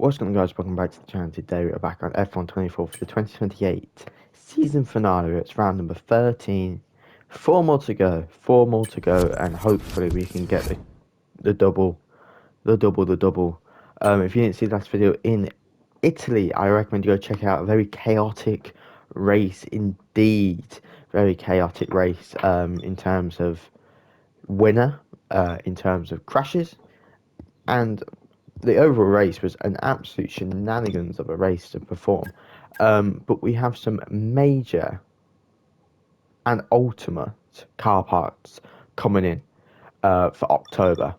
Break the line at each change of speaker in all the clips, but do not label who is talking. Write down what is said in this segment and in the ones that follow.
What's going on, guys? Welcome back to the channel. Today we're back on F1 24 for the 2028 season finale. It's round number 13. Four more to go. Four more to go, and hopefully we can get the double, the double. If you didn't see the last video in Italy, I recommend you go check it out. A very chaotic race indeed. Very chaotic race. In terms of winner, in terms of crashes, and the overall race was an absolute shenanigans of a race to perform. But we have some major and ultimate car parts coming in for October,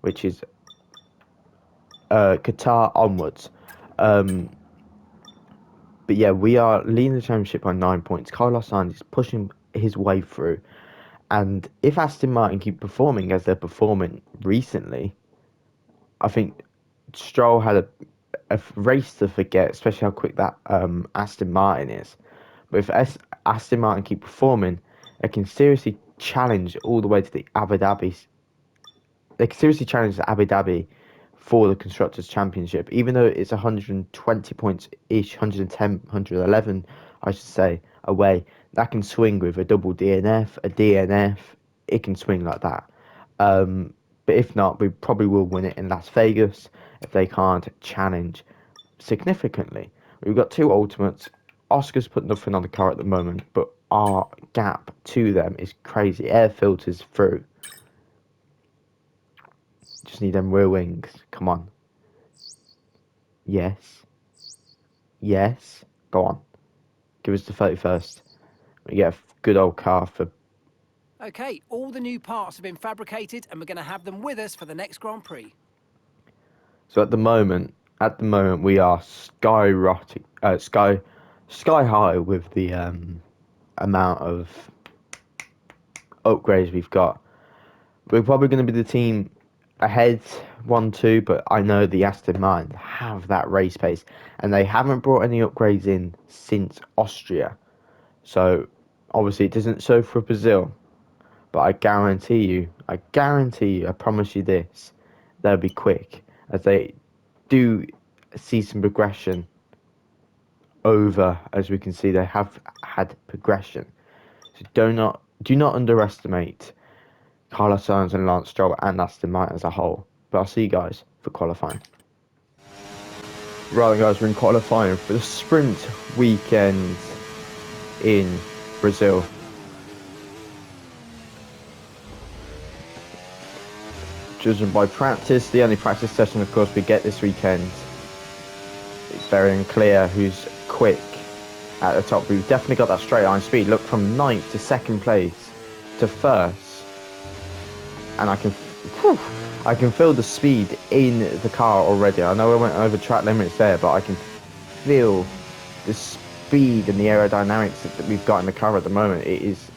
which is Qatar onwards. Um, but yeah, we are leading the championship by 9 points. Carlos Sainz is pushing his way through. And if Aston Martin keep performing as they're performing recently, I think Stroll had a race to forget, especially how quick that Aston Martin is. But if Aston Martin keep performing, they can seriously challenge all the way to the Abu Dhabi. They can seriously challenge the Abu Dhabi for the Constructors' Championship, even though it's 120 points ish, 110, 111, I should say, away. That can swing with a double DNF, a DNF. It can swing like that. But if not, we probably will win it in Las Vegas if they can't challenge significantly. We've got two ultimates. Oscar's put nothing on the car at the moment, but our gap to them is crazy. Air filters through. Just need them rear wings. Come on. Yes. Yes. Go on. Give us the 31st. We get a good old car for...
Okay, all the new parts have been fabricated and we're going to have them with us for the next Grand Prix.
So at the moment we are skyrocketing, sky high with the amount of upgrades we've got. We're probably going to be the team ahead 1-2, but I know the Aston Martin have that race pace, and they haven't brought any upgrades in since Austria. So obviously it doesn't show for Brazil, but I guarantee you, I promise you this, they'll be quick, as they do see some progression over, as we can see, they have had progression. So do not underestimate Carlos Sainz and Lance Stroll and Aston Martin as a whole. But I'll see you guys for qualifying. Right, guys, we're in qualifying for the sprint weekend in Brazil. Judging by practice, the only practice session, of course, we get this weekend. It's very unclear who's quick at the top. We've definitely got that straight line speed. Look, from 9th to 2nd place to 1st. And I can feel the speed in the car already. I know I went over track limits there, but I can feel the speed and the aerodynamics that we've got in the car at the moment. It is...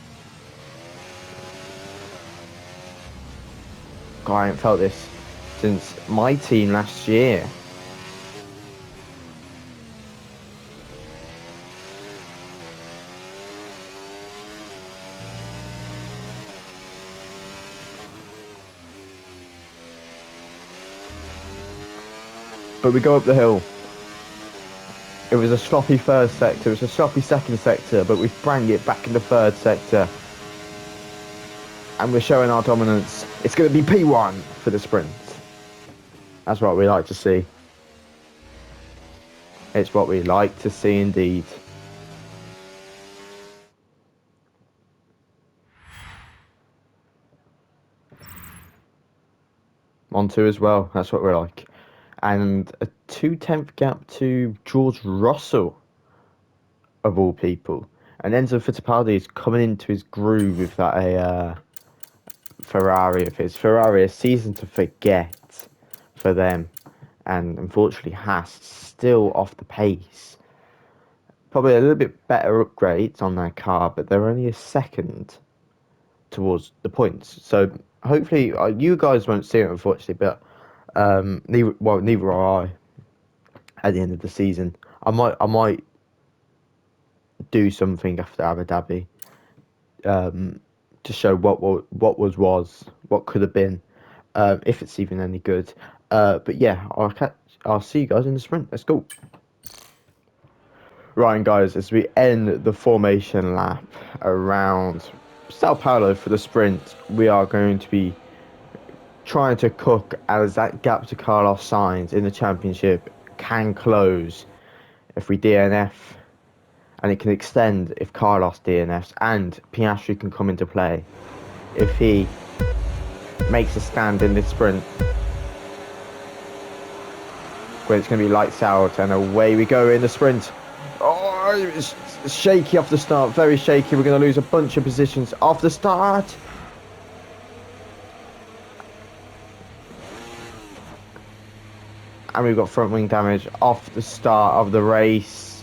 God, I haven't felt this since my team last year. But we go up the hill. It was a sloppy first sector, it was a sloppy second sector, but we sprang it back in the third sector. And we're showing our dominance. It's going to be P1 for the sprint. That's what we like to see. It's what we like to see indeed. On two as well, that's what we're like. And a 2/10 gap to George Russell, of all people. And Enzo Fittipaldi is coming into his groove with that Ferrari of his. Ferrari, a season to forget for them. And unfortunately, Haas still off the pace. Probably a little bit better upgrades on their car, but they're only a second towards the points. So hopefully, you guys won't see it, unfortunately, but neither are I. At the end of the season, I might do something after Abu Dhabi, to show what was, what could have been, if it's even any good. But yeah, I'll see you guys in the sprint. Let's go. Right, guys, as we end the formation lap around Sao Paulo for the sprint, we are going to be trying to cook as that gap to Carlos Sainz in the championship can close if we DNF, and it can extend if Carlos DNFs, and Piastri can come into play if he makes a stand in this sprint. Where it's going to be lights out, and away we go in the sprint. Oh, it's shaky off the start, very shaky. We're going to lose a bunch of positions off the start. And we've got front wing damage off the start of the race.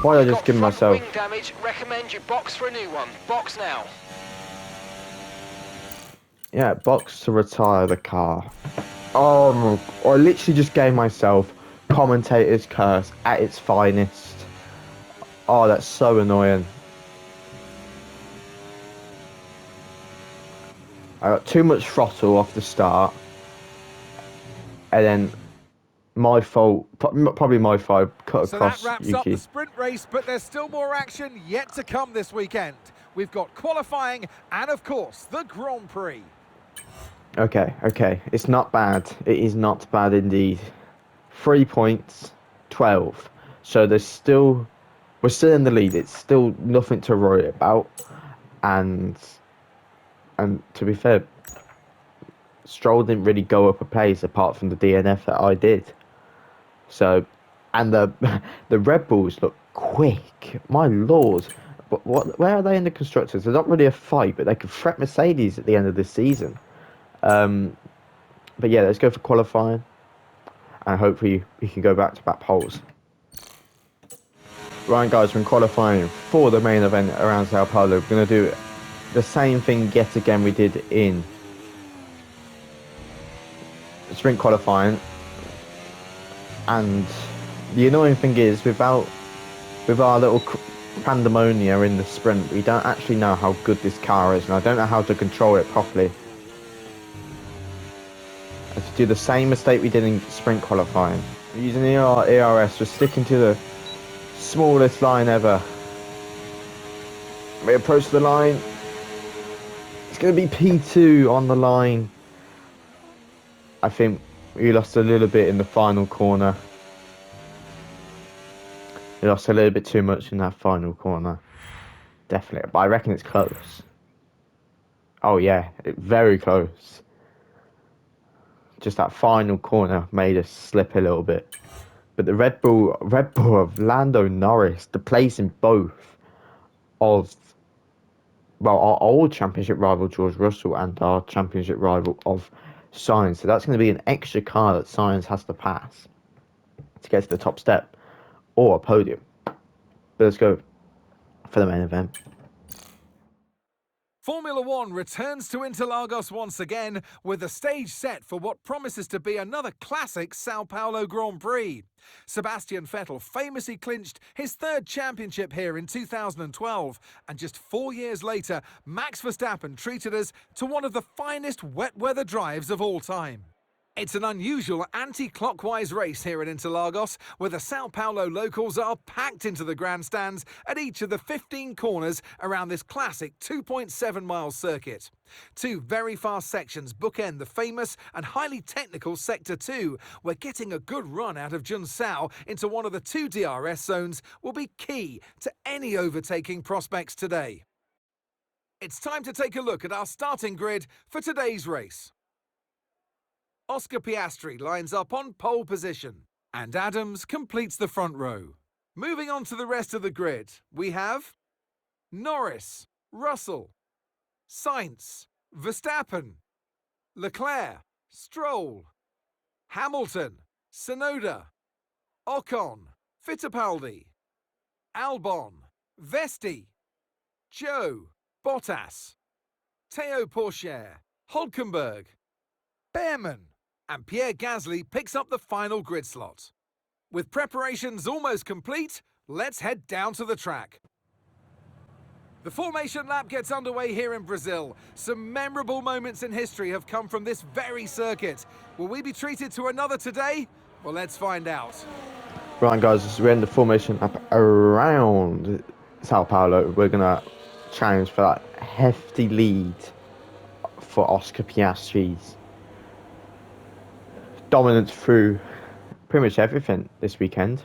Why did I just give myself...
wing damage. Recommend you box for a new one. Box now.
Yeah, box to retire the car. Oh, I literally just gave myself commentator's curse at its finest. Oh, that's so annoying. I got too much throttle off the start. And then my fault, probably my fault, cut across
So that wraps
Yuki.
up the sprint race, but there's still more action yet to come this weekend. We've got qualifying and, of course, the Grand Prix.
Okay. It's not bad. It is not bad indeed. 3 points, 12. So we're still in the lead. It's still nothing to worry about. And to be fair, Stroll didn't really go up a pace apart from the DNF that I did. So, and the Red Bulls look quick. My lord. But where are they in the constructors? They're not really a fight, but they could threat Mercedes at the end of this season. But yeah, let's go for qualifying, and hopefully we can go back-to-back poles. Right, guys, we're in qualifying for the main event around Sao Paulo. We're going to do the same thing yet again we did in sprint qualifying. And the annoying thing is, with our little pandemonia in the sprint, we don't actually know how good this car is, and I don't know how to control it properly. And to do the same mistake we did in sprint qualifying. We're using ERS, we're sticking to the smallest line ever. We approach the line. It's going to be P2 on the line. I think we lost a little bit in the final corner. We lost a little bit too much in that final corner. Definitely. But I reckon it's close. Oh yeah, very close. Just that final corner made us slip a little bit. But the Red Bull of Lando Norris, the place in both of, well, our old championship rival George Russell and our championship rival of Sainz. So that's going to be an extra car that Sainz has to pass to get to the top step or a podium. But let's go for the main event.
Formula One returns to Interlagos once again with the stage set for what promises to be another classic Sao Paulo Grand Prix. Sebastian Vettel famously clinched his third championship here in 2012, and just 4 years later, Max Verstappen treated us to one of the finest wet weather drives of all time. It's an unusual anti-clockwise race here at Interlagos, where the Sao Paulo locals are packed into the grandstands at each of the 15 corners around this classic 2.7-mile circuit. Two very fast sections bookend the famous and highly technical Sector 2, where getting a good run out of Junsao into one of the two DRS zones will be key to any overtaking prospects today. It's time to take a look at our starting grid for today's race. Oscar Piastri lines up on pole position, and Adams completes the front row. Moving on to the rest of the grid, we have Norris, Russell, Sainz, Verstappen, Leclerc, Stroll, Hamilton, Tsunoda, Ocon, Fittipaldi, Albon, Vesti, Joe, Bottas, Théo Pourchaire, Hülkenberg, Behrman, and Pierre Gasly picks up the final grid slot. With preparations almost complete, let's head down to the track. The formation lap gets underway here in Brazil. Some memorable moments in history have come from this very circuit. Will we be treated to another today? Well, let's find out.
Right, guys, we're in the formation lap around Sao Paulo. We're going to challenge for that hefty lead for Oscar Piastri's dominance through pretty much everything this weekend.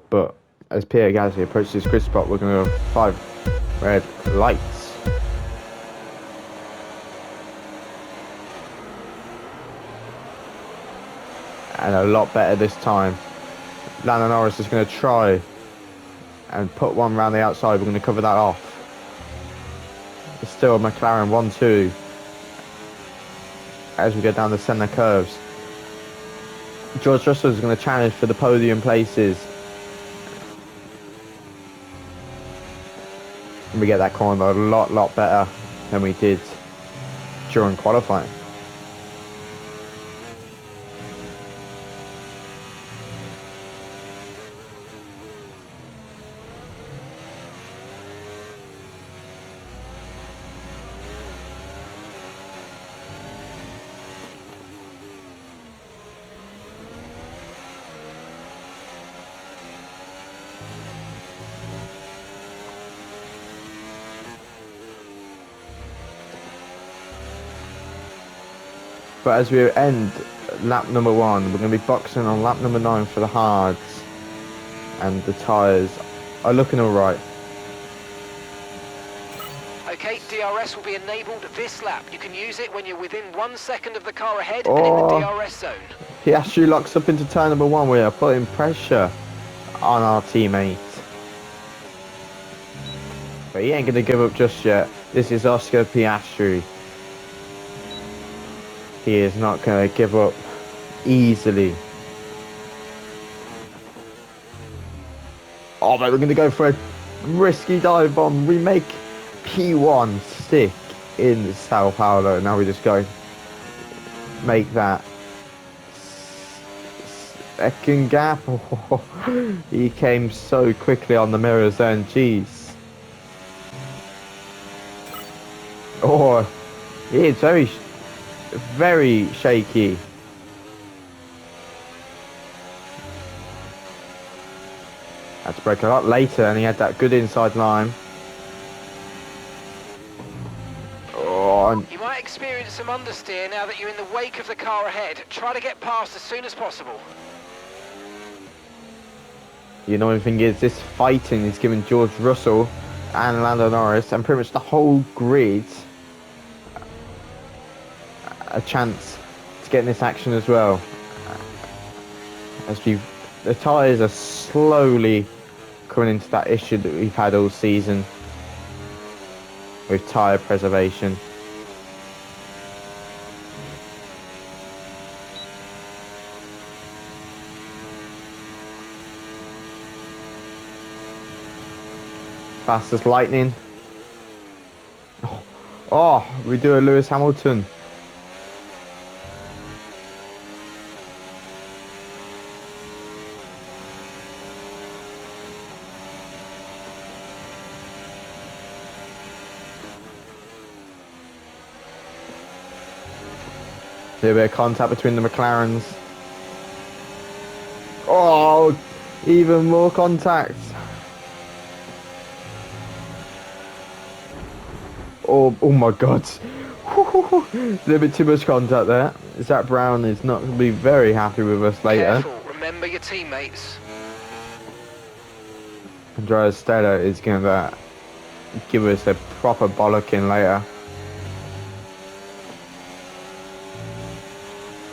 But as Pierre Gasly approaches his grid spot, we're going to have 5 red lights. And a lot better this time. Lando Norris is going to try and put one around the outside. We're going to cover that off. It's still McLaren 1-2 as we go down the centre curves. George Russell is going to challenge for the podium places. And we get that corner a lot better than we did during qualifying. But as we end lap number 1, we're going to be boxing on lap number 9 for the hards. And the tyres are looking alright.
Okay, DRS will be enabled this lap. You can use it when you're within 1 second of the car ahead and in the DRS zone.
Piastri locks up into turn number 1. We are putting pressure on our teammate. But he ain't going to give up just yet. This is Oscar Piastri. He is not going to give up easily. Oh, but we're going to go for a risky dive bomb. We make P1 stick in Sao Paulo. Now we just go make that second gap. Oh, he came so quickly on the mirrors then. Jeez. Oh, it's very shaky. Had to brake a lot later, and he had that good inside line. Oh,
You might experience some understeer now that you're in the wake of the car ahead. Try to get past as soon as possible.
you know, the thing is, this fighting is giving George Russell and Lando Norris and pretty much the whole grid a chance to get in this action as well. As the tyres are slowly coming into that issue that we've had all season with tyre preservation. Fast as lightning. Oh, we do a Lewis Hamilton. A bit of contact between the McLarens. Oh, even more contact. Oh my God. A little bit too much contact there. Zach Brown is not going to be very happy with us later.
Careful, remember your teammates.
Andrea Stella is going to give us a proper bollocking later.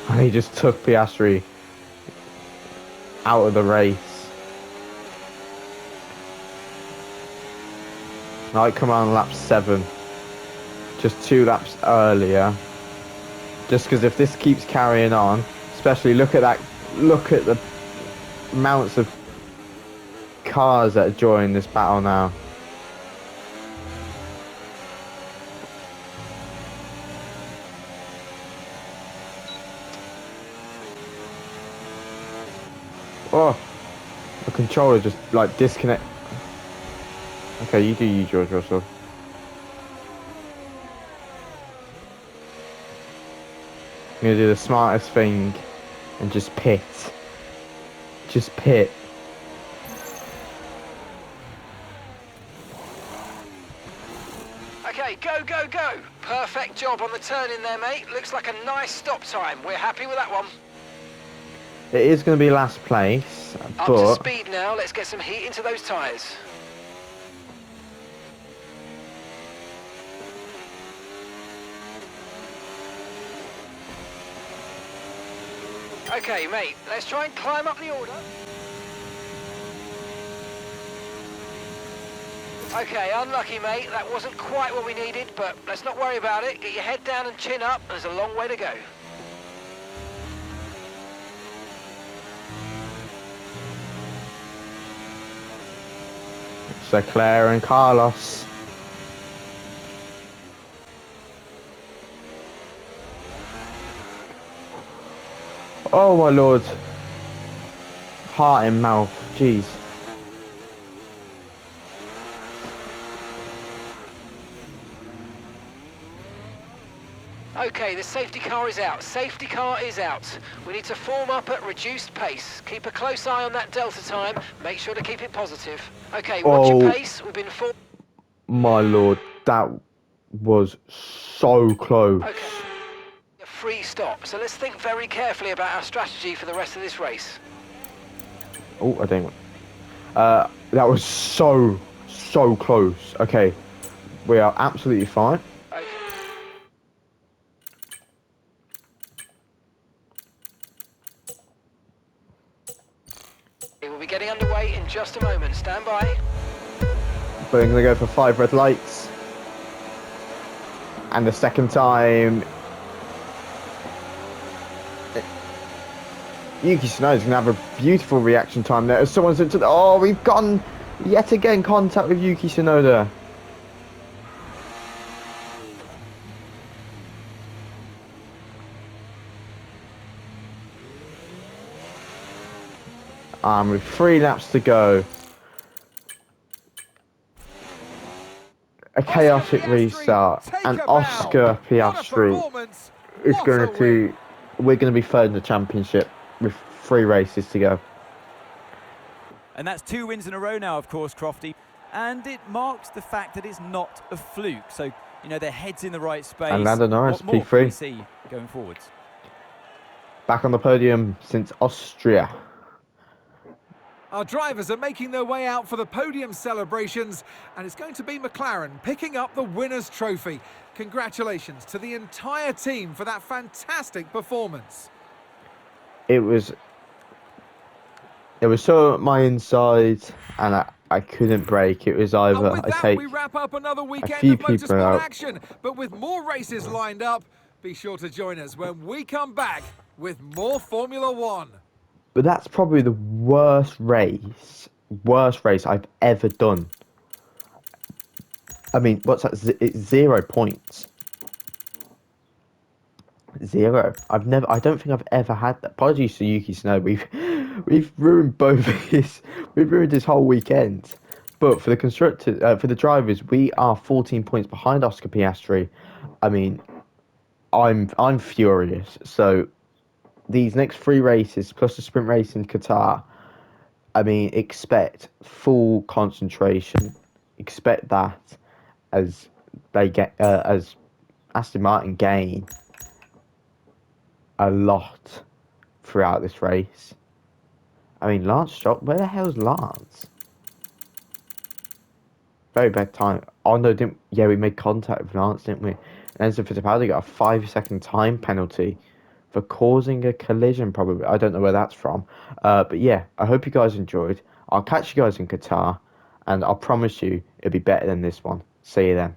And he just took Piastri out of the race. Might come on lap 7. Just 2 laps earlier. Just because if this keeps carrying on, especially look at the amounts of cars that are joining this battle now. Oh, The controller just like disconnect. Okay, you do you, George Russell. I'm gonna do the smartest thing and just pit. Just pit.
Okay, go, go, go. Perfect job on the turn in there, mate. Looks like a nice stop time. We're happy with that one.
It is going to be last place,
Up to
but
speed now. Let's get some heat into those tyres. Okay, mate, let's try and climb up the order. Okay, unlucky, mate. That wasn't quite what we needed, but let's not worry about it. Get your head down and chin up. There's a long way to go.
it's Leclerc and Carlos. Oh my lord. Heart in mouth. Jeez.
Okay, the safety car is out. Safety car is out. We need to form up at reduced pace. Keep a close eye on that delta time. Make sure to keep it positive. Okay, watch your pace. We've been formed.
My lord, that was so close.
Okay, a free stop. So let's think very carefully about our strategy for the rest of this race.
Oh, I didn't. That was so close. Okay, we are absolutely fine.
Okay. We'll be getting underway in just a moment. Stand by.
We're going to go for 5 red lights. And the second time, Yuki Tsunoda's going to have a beautiful reaction time there. As someone's into the... Oh, we've gotten yet again contact with Yuki Tsunoda. With 3 laps to go. A chaotic restart, and Oscar Piastri is going to... We're going to be third in the championship with 3 races to go.
And that's 2 wins in a row now, of course, Crofty. And it marks the fact that it's not a fluke. So, you know, their head's in the right space.
And Lando Norris,
what more
P3.
can we see going forwards?
Back on the podium since Austria.
Our drivers are making their way out for the podium celebrations, and it's going to be McLaren picking up the winner's trophy. Congratulations to the entire team for that fantastic performance.
It was so at my inside, and I couldn't brake. It was either
And with
I
that,
take
we wrap up another
a
weekend
few
of
people
motorsport
out.
action. But with more races lined up, be sure to join us when we come back with more Formula One.
But that's probably the worst race I've ever done. I mean, what's that? It's 0 points. 0. I don't think I've ever had that. Apologies to Yuki Tsunoda. We've ruined we've ruined his whole weekend. But for the drivers, we are 14 points behind Oscar Piastri. I mean, I'm furious. So these next 3 races plus the sprint race in Qatar, I mean, expect full concentration. Expect that as as Aston Martin gain a lot throughout this race. I mean, Lance Stroll, where the hell's Lance? Very bad time. Oh no, we made contact with Lance, didn't we? And Enzo Fittipaldi got a 5-second time penalty for causing a collision, probably. I don't know where that's from. But yeah, I hope you guys enjoyed. I'll catch you guys in Qatar, and I'll promise you it'll be better than this one. See you then.